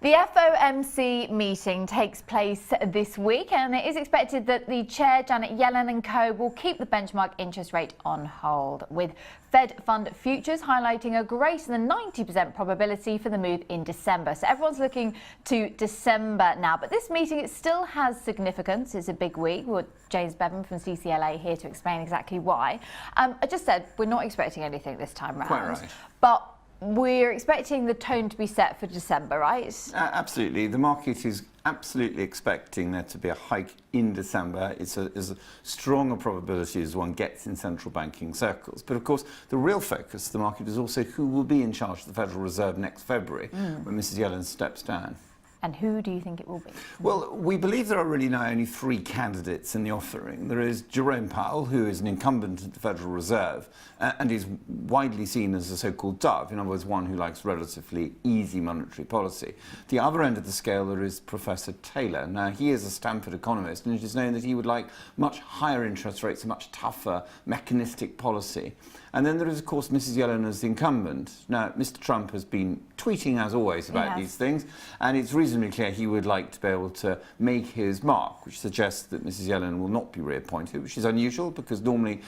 The FOMC meeting takes place this week, and it is expected that the chair, Janet Yellen and co, will keep the benchmark interest rate on hold, with Fed fund futures highlighting a greater than 90% probability for the move in December. So everyone's looking to December now. But this meeting, it still has significance. It's a big week. Well, James Bevan from CCLA here to explain exactly why. I just said we're not expecting anything this time round. Quite right. But we're expecting the tone to be set for December, right? Absolutely. The market is absolutely expecting there to be a hike in December. It's as strong a probability as one gets in central banking circles. But of course, the real focus of the market is also who will be in charge of the Federal Reserve next February when Mrs. Yellen steps down. And who do you think it will be? Well, we believe there are really now only three candidates in the offering. There is Jerome Powell, who is an incumbent at the Federal Reserve and is widely seen as a so-called dove, in other words, one who likes relatively easy monetary policy. The other end of the scale, there is Professor Taylor. Now, he is a Stanford economist, and it is known that he would like much higher interest rates, a much tougher mechanistic policy. And then there is, of course, Mrs. Yellen as the incumbent. Now, Mr. Trump has been tweeting, as always, about these things, and it's reasonably clear he would like to be able to make his mark, which suggests that Mrs. Yellen will not be reappointed, which is unusual because normally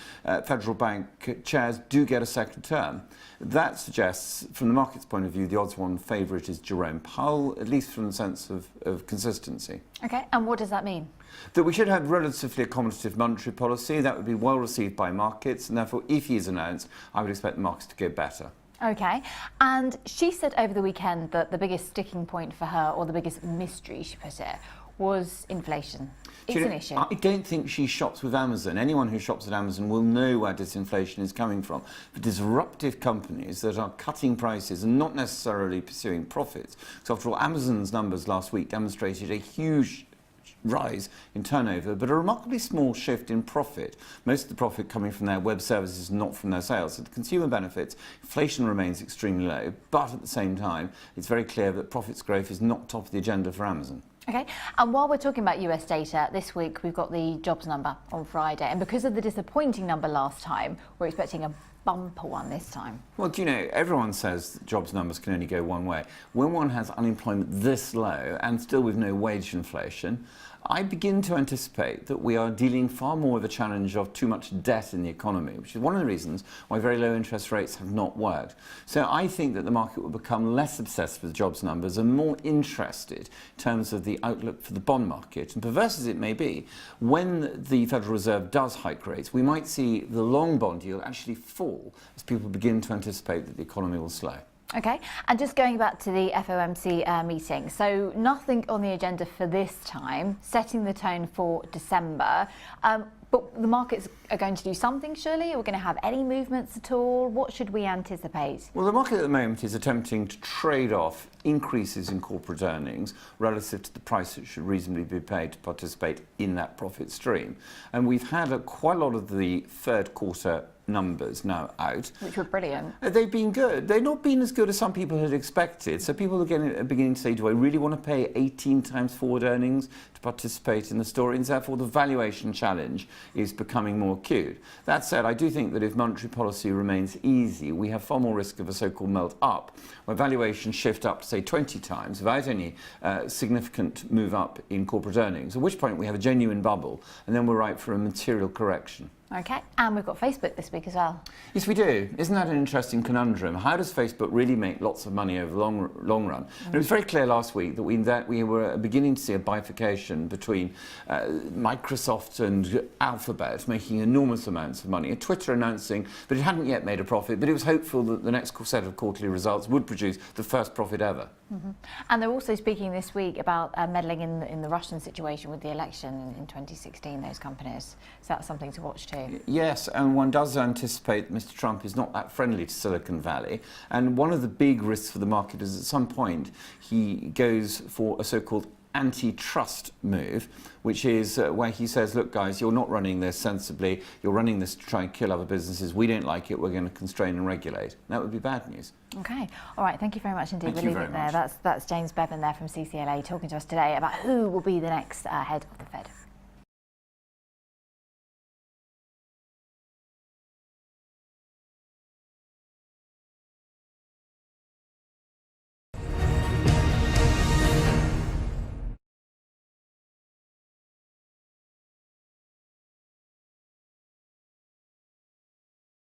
federal bank chairs do get a second term. That suggests, from the market's point of view, the odds-on favourite is Jerome Powell, at least from the sense of consistency. OK, and what does that mean? That we should have relatively accommodative monetary policy. That would be well received by markets, and therefore, if he is announced, I would expect the markets to go better. OK, and she said over the weekend that the biggest sticking point for her, or the biggest mystery, she put it, was inflation. It's an issue. I don't think she shops with Amazon. Anyone who shops at Amazon will know where disinflation is coming from. The disruptive companies that are cutting prices and not necessarily pursuing profits. So after all, Amazon's numbers last week demonstrated a huge rise in turnover, but a remarkably small shift in profit. Most of the profit coming from their web services, not from their sales. So the consumer benefits, inflation remains extremely low, but at the same time, it's very clear that profits growth is not top of the agenda for Amazon. OK, and while we're talking about US data, this week we've got the jobs number on Friday, and because of the disappointing number last time, we're expecting a bumper one this time. Well, do you know, everyone says that jobs numbers can only go one way. When one has unemployment this low and still with no wage inflation, I begin to anticipate that we are dealing far more with a challenge of too much debt in the economy, which is one of the reasons why very low interest rates have not worked. So I think that the market will become less obsessed with jobs numbers and more interested in terms of the outlook for the bond market. And perverse as it may be, when the Federal Reserve does hike rates, we might see the long bond yield actually fall as people begin to anticipate that the economy will slow. OK, and just going back to the FOMC meeting, so nothing on the agenda for this time, setting the tone for December. But the markets are going to do something, surely? Are we going to have any movements at all? What should we anticipate? Well, the market at the moment is attempting to trade off increases in corporate earnings relative to the price that should reasonably be paid to participate in that profit stream. And we've had quite a lot of the third quarter numbers now out. Which were brilliant. They've been good. They've not been as good as some people had expected. So people are beginning to say, do I really want to pay 18 times forward earnings to participate in the story? And therefore, the valuation challenge is becoming more acute. That said, I do think that if monetary policy remains easy, we have far more risk of a so-called melt up, where valuations shift up to, say, 20 times without any significant move up in corporate earnings, at which point we have a genuine bubble, and then we're ripe for a material correction. OK, and we've got Facebook this week as well. Yes, we do. Isn't that an interesting conundrum? How does Facebook really make lots of money over the long run? And it was very clear last week that we were beginning to see a bifurcation between Microsoft and Alphabet making enormous amounts of money, and Twitter announcing that it hadn't yet made a profit, but it was hopeful that the next set of quarterly results would produce the first profit ever. And they're also speaking this week about meddling in the Russian situation with the election in 2016, those companies. So that's something to watch too. Yes, and one does anticipate Mr. Trump is not that friendly to Silicon Valley. And one of the big risks for the market is at some point he goes for a so-called antitrust move, which is where he says, look, guys, you're not running this sensibly. You're running this to try and kill other businesses. We don't like it. We're going to constrain and regulate. That would be bad news. OK. All right. Thank you very much indeed. Thank We'll you leave it very there. much. That's James Bevan there from CCLA talking to us today about who will be the next head of the Fed.